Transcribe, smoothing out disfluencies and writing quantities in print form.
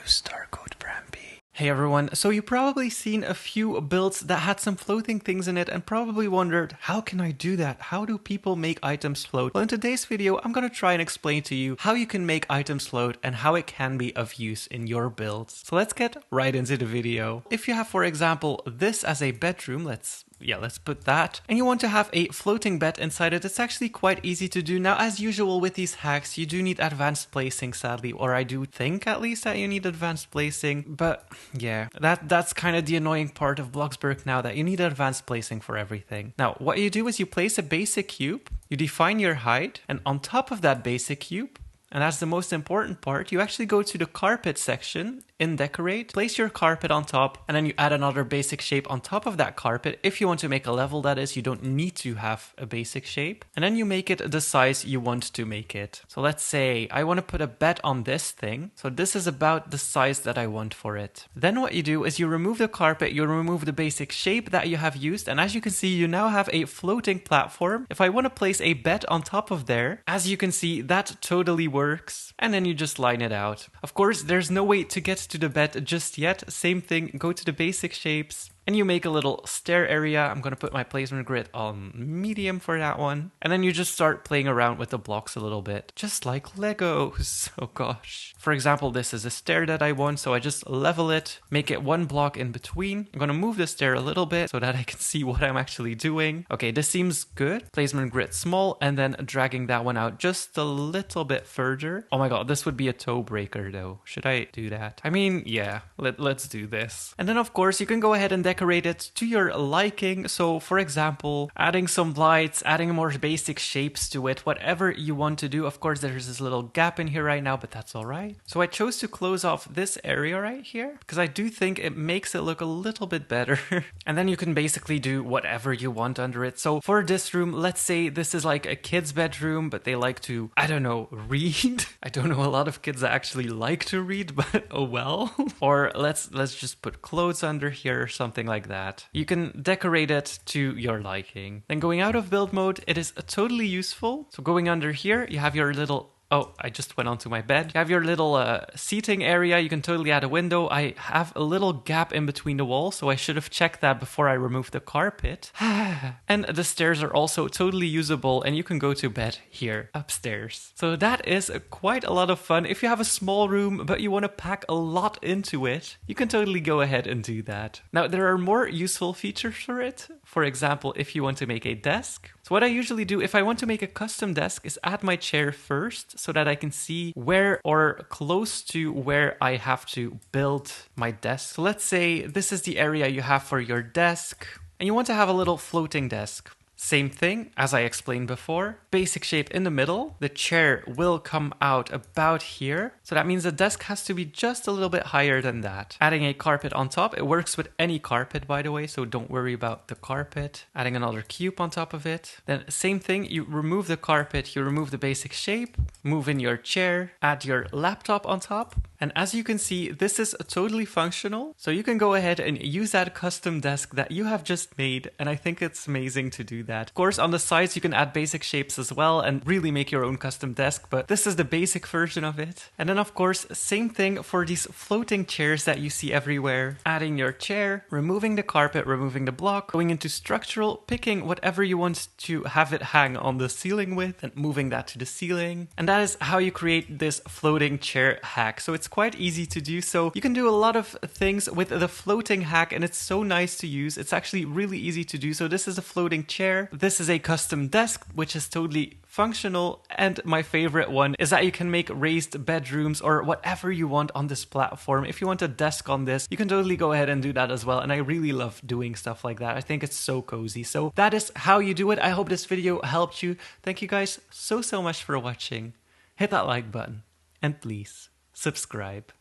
use star code BramP. Hey everyone, so you've probably seen a few builds that had some floating things in it and probably wondered, how can I do that? How do people make items float? Well, in today's video, I'm going to try and explain to you how you can make items float and how it can be of use in your builds. So let's get right into the video. If you have, for example, this as a bedroom, let's put that. And you want to have a floating bed inside it. It's actually quite easy to do. Now, as usual with these hacks, you do need advanced placing, sadly, or I do think at least that you need advanced placing. But yeah, that's kind of the annoying part of Bloxburg now, that you need advanced placing for everything. Now, what you do is you place a basic cube, you define your height, and on top of that basic cube, and that's the most important part, you actually go to the carpet section in decorate, place your carpet on top, and then you add another basic shape on top of that carpet. If you want to make a level, that is, you don't need to have a basic shape. And then you make it the size you want to make it. So let's say I want to put a bed on this thing. So this is about the size that I want for it. Then what you do is you remove the carpet, you remove the basic shape that you have used. And as you can see, you now have a floating platform. If I want to place a bed on top of there, as you can see, that totally works. And then you just line it out. Of course, there's no way to get to the bed just yet. Same thing, go to the basic shapes and you make a little stair area. I'm going to put my placement grid on medium for that one. And then you just start playing around with the blocks a little bit, just like Legos. Oh gosh. For example, this is a stair that I want, so I just level it, make it one block in between. I'm going to move the stair a little bit so that I can see what I'm actually doing. Okay, this seems good. Placement grid small, and then dragging that one out just a little bit further. Oh my god, this would be a toe breaker though. Should I do that? I mean, yeah, let's do this. And then of course you can go ahead and decorate it to your liking. So for example, adding some lights, adding more basic shapes to it, whatever you want to do. Of course, there's this little gap in here right now, but that's all right. So I chose to close off this area right here because I do think it makes it look a little bit better. And then you can basically do whatever you want under it. So for this room, let's say this is like a kid's bedroom, but they like to, I don't know, read. I don't know a lot of kids that actually like to read, but oh well. Or let's just put clothes under here or something like that. You can decorate it to your liking. Then going out of build mode, it is totally useful. So going under here, you have your little... Oh, I just went onto my bed. You have your little seating area. You can totally add a window. I have a little gap in between the walls, so I should have checked that before I removed the carpet. And the stairs are also totally usable, and you can go to bed here upstairs. So that is quite a lot of fun. If you have a small room, but you want to pack a lot into it, you can totally go ahead and do that. Now, there are more useful features for it. For example, if you want to make a desk. So what I usually do if I want to make a custom desk is add my chair first so that I can see where or close to where I have to build my desk. So let's say this is the area you have for your desk and you want to have a little floating desk. Same thing as I explained before. Basic shape in the middle. The chair will come out about here. So that means the desk has to be just a little bit higher than that. Adding a carpet on top. It works with any carpet, by the way, so don't worry about the carpet. Adding another cube on top of it. Then same thing, you remove the carpet, you remove the basic shape, move in your chair, add your laptop on top. And as you can see, this is totally functional. So you can go ahead and use that custom desk that you have just made. And I think it's amazing to do that. Of course, on the sides, you can add basic shapes as well and really make your own custom desk. But this is the basic version of it. And then, of course, same thing for these floating chairs that you see everywhere. Adding your chair, removing the carpet, removing the block, going into structural, picking whatever you want to have it hang on the ceiling with and moving that to the ceiling. And that is how you create this floating chair hack. So it's quite easy to do. So you can do a lot of things with the floating hack and it's so nice to use. It's actually really easy to do. So this is a floating chair. This is a custom desk, which is totally functional. And my favorite one is that you can make raised bedrooms or whatever you want on this platform. If you want a desk on this, you can totally go ahead and do that as well. And I really love doing stuff like that. I think it's so cozy. So that is how you do it. I hope this video helped you. Thank you guys so much for watching. Hit that like button and please subscribe.